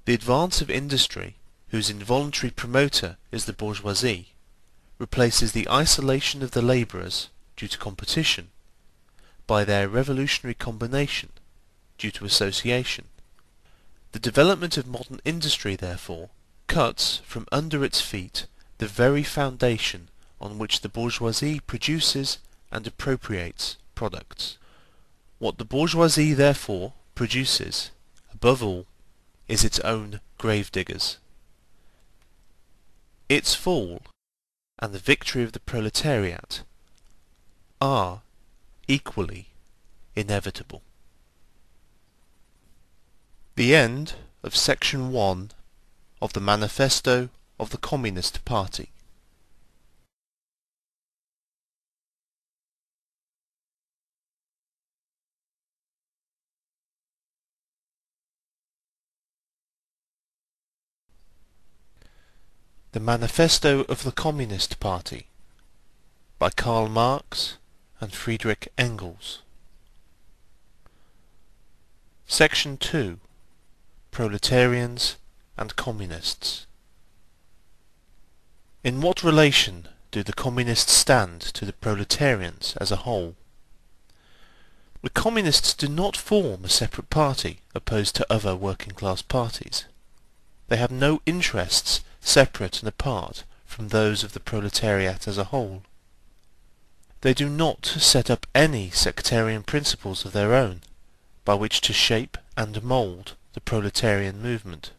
The advance of industry, whose involuntary promoter is the bourgeoisie, replaces the isolation of the labourers, due to competition, by their revolutionary combination, due to association. The development of modern industry, therefore, cuts from under its feet the very foundation on which the bourgeoisie produces and appropriates products. What the bourgeoisie, therefore, produces, above all, is its own gravediggers. Its fall and the victory of the proletariat are equally inevitable. The end of Section 1 of the Manifesto of the Communist Party. The Manifesto of the Communist Party by Karl Marx and Friedrich Engels. Section 2. Proletarians and Communists. In what relation do the Communists stand to the proletarians as a whole? The Communists do not form a separate party opposed to other working class parties. They have no interests separate and apart from those of the proletariat as a whole. They do not set up any sectarian principles of their own by which to shape and mould the proletarian movement.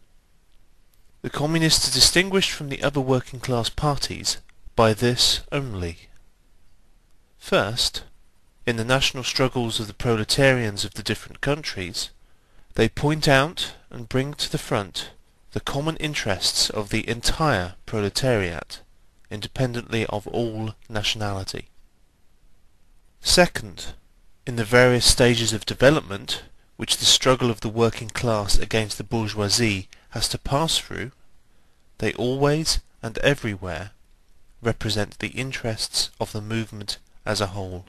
The Communists are distinguished from the other working class parties by this only. First, in the national struggles of the proletarians of the different countries, they point out and bring to the front the common interests of the entire proletariat, independently of all nationality. Second, in the various stages of development which the struggle of the working class against the bourgeoisie has to pass through, they always and everywhere represent the interests of the movement as a whole.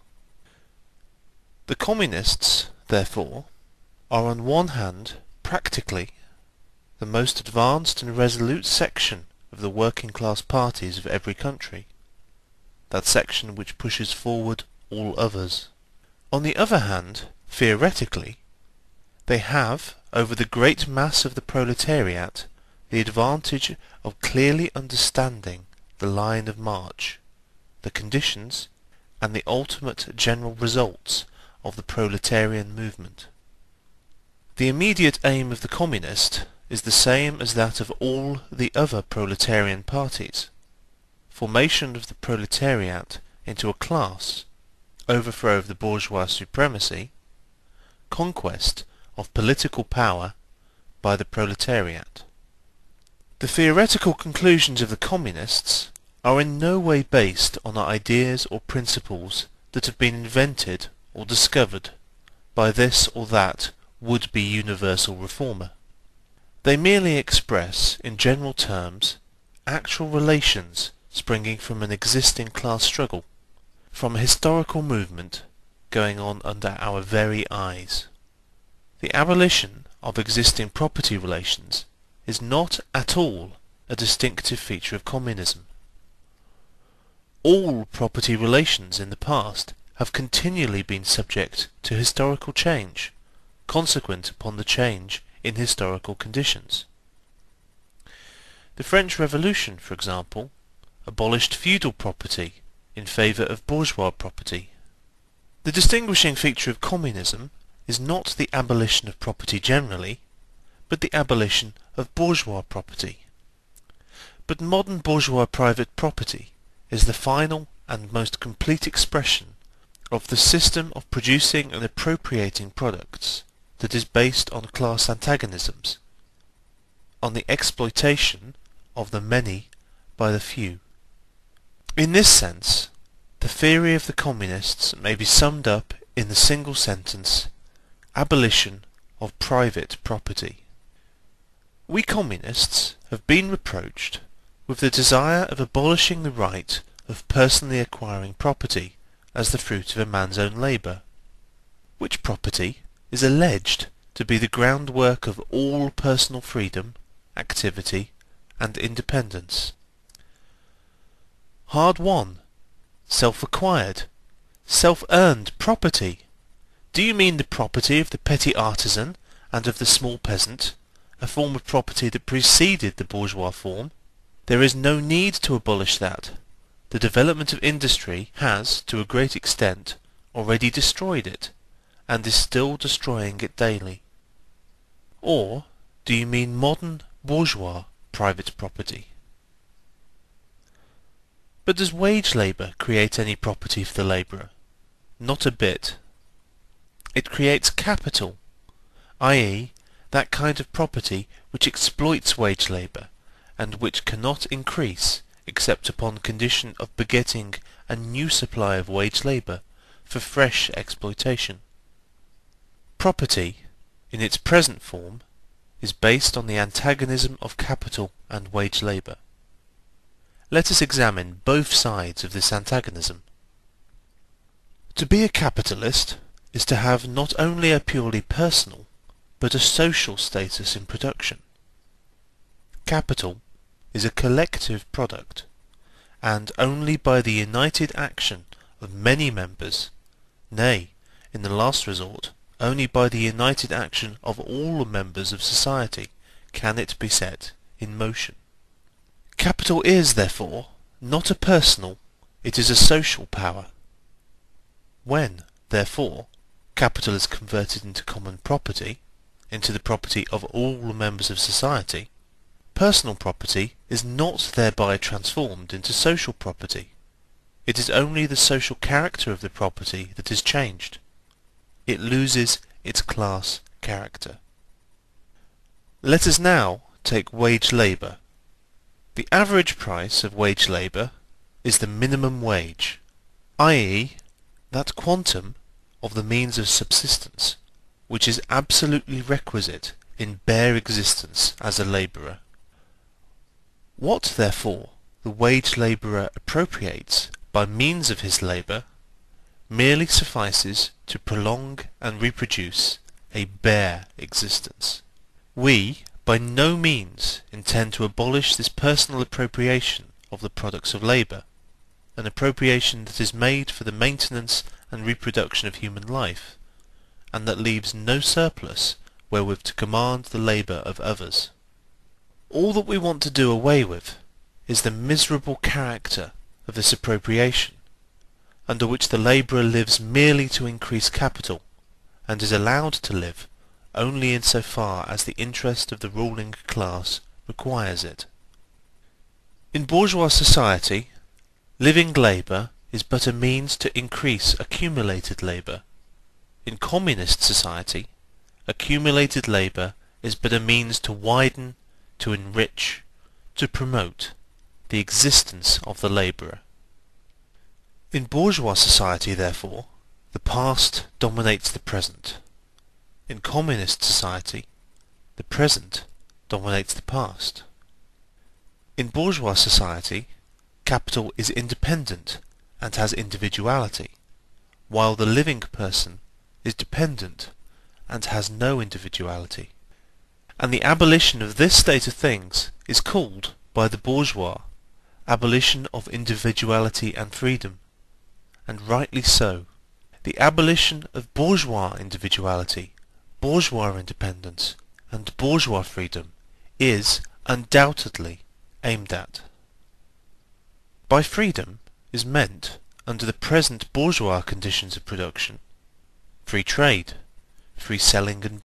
The Communists, therefore, are on one hand practically the most advanced and resolute section of the working class parties of every country, that section which pushes forward all others. On the other hand, theoretically, they have, over the great mass of the proletariat, the advantage of clearly understanding the line of march, the conditions, and the ultimate general results of the proletarian movement. The immediate aim of the Communist is the same as that of all the other proletarian parties: formation of the proletariat into a class, overthrow of the bourgeois supremacy, conquest of political power by the proletariat. The theoretical conclusions of the Communists are in no way based on ideas or principles that have been invented or discovered by this or that would-be universal reformer. They merely express, in general terms, actual relations springing from an existing class struggle, from a historical movement going on under our very eyes. The abolition of existing property relations is not at all a distinctive feature of communism. All property relations in the past have continually been subject to historical change, consequent upon the change in historical conditions. The French Revolution, for example, abolished feudal property in favour of bourgeois property. The distinguishing feature of communism is not the abolition of property generally, but the abolition of bourgeois property. But modern bourgeois private property is the final and most complete expression of the system of producing and appropriating products that is based on class antagonisms, on the exploitation of the many by the few. In this sense, the theory of the Communists may be summed up in the single sentence: abolition of private property. We Communists have been reproached with the desire of abolishing the right of personally acquiring property as the fruit of a man's own labour, which property is alleged to be the groundwork of all personal freedom activity and independence. Hard-won, self-acquired, self-earned property. Do you mean the property of the petty artisan and of the small peasant, a form of property that preceded the bourgeois form? There is no need to abolish that. The development of industry has, to a great extent, already destroyed it, and is still destroying it daily. Or do you mean modern bourgeois private property? But does wage labour create any property for the labourer? Not a bit. It creates capital, i.e., that kind of property which exploits wage labour, and which cannot increase except upon condition of begetting a new supply of wage labour for fresh exploitation. Property, in its present form, is based on the antagonism of capital and wage labour. Let us examine both sides of this antagonism. To be a capitalist is to have not only a purely personal, but a social status in production. Capital is a collective product, and only by the united action of many members, nay, in the last resort, only by the united action of all the members of society, can it be set in motion. Capital is, therefore, not a personal, it is a social power. When, therefore, capital is converted into common property, into the property of all the members of society, personal property is not thereby transformed into social property. It is only the social character of the property that is changed. It loses its class character. Let us now take wage labour. The average price of wage labour is the minimum wage, i.e., that quantum of the means of subsistence which is absolutely requisite in bare existence as a labourer. What, therefore, the wage labourer appropriates by means of his labour merely suffices to prolong and reproduce a bare existence. We by no means intend to abolish this personal appropriation of the products of labour, an appropriation that is made for the maintenance and reproduction of human life, and that leaves no surplus wherewith to command the labour of others. All that we want to do away with is the miserable character of this appropriation, under which the labourer lives merely to increase capital, and is allowed to live only in so far as the interest of the ruling class requires it. In bourgeois society, living labour is but a means to increase accumulated labour. In communist society, accumulated labour is but a means to widen, to enrich, to promote the existence of the labourer. In bourgeois society, therefore, the past dominates the present. In communist society, the present dominates the past. In bourgeois society, capital is independent and has individuality, while the living person is dependent and has no individuality. And the abolition of this state of things is called by the bourgeois abolition of individuality and freedom, and rightly so. The abolition of bourgeois individuality, bourgeois independence, and bourgeois freedom is undoubtedly aimed at. By freedom is meant, under the present bourgeois conditions of production, free trade, free selling and